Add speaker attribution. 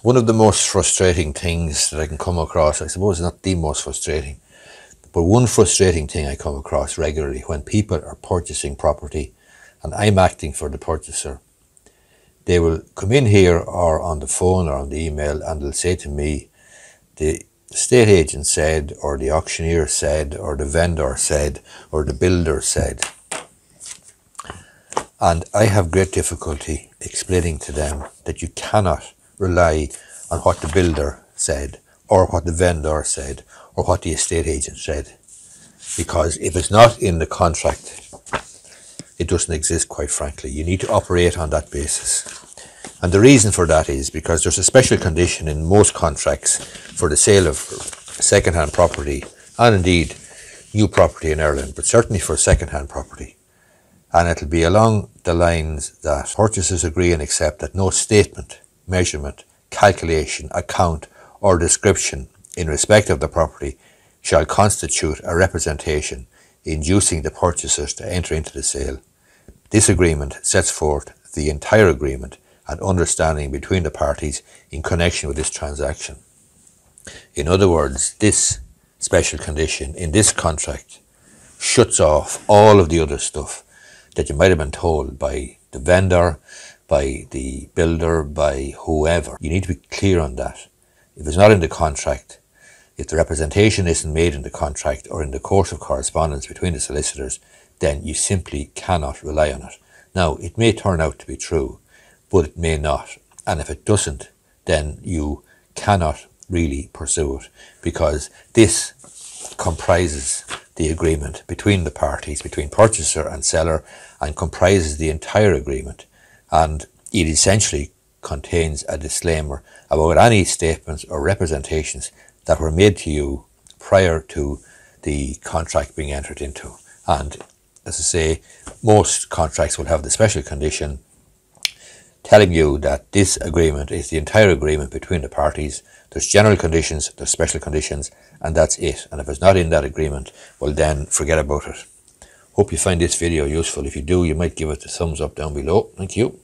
Speaker 1: One of the most frustrating things that I can come across, I suppose not the most frustrating, but one frustrating thing I come across regularly when people are purchasing property and I'm acting for the purchaser, they will come in here or on the phone or on the email and they'll say to me, the estate agent said, or the auctioneer said, or the vendor said, or the builder said. And I have great difficulty explaining to them that you cannot rely on what the builder said, or what the vendor said, or what the estate agent said. Because if it's not in the contract, it doesn't exist, quite frankly. You need to operate on that basis. And the reason for that is because there's a special condition in most contracts for the sale of second-hand property, and indeed new property in Ireland, but certainly for second-hand property. And it'll be along the lines that purchasers agree and accept that no statement, measurement, calculation, account or description in respect of the property shall constitute a representation inducing the purchasers to enter into the sale. This agreement sets forth the entire agreement and understanding between the parties in connection with this transaction. In other words, this special condition in this contract shuts off all of the other stuff that you might have been told by the vendor, by the builder, by whoever. You need to be clear on that. If it's not in the contract, if the representation isn't made in the contract or in the course of correspondence between the solicitors, then you simply cannot rely on it. Now, it may turn out to be true, but it may not. And if it doesn't, then you cannot really pursue it, because this comprises the agreement between the parties, between purchaser and seller, and comprises the entire agreement. And it essentially contains a disclaimer about any statements or representations that were made to you prior to the contract being entered into. And as I say, most contracts will have the special condition telling you that this agreement is the entire agreement between the parties. There's general conditions, there's special conditions, and that's it. And if it's not in that agreement, well then forget about it. Hope you find this video useful. If you do, you might give it a thumbs up down below. Thank you.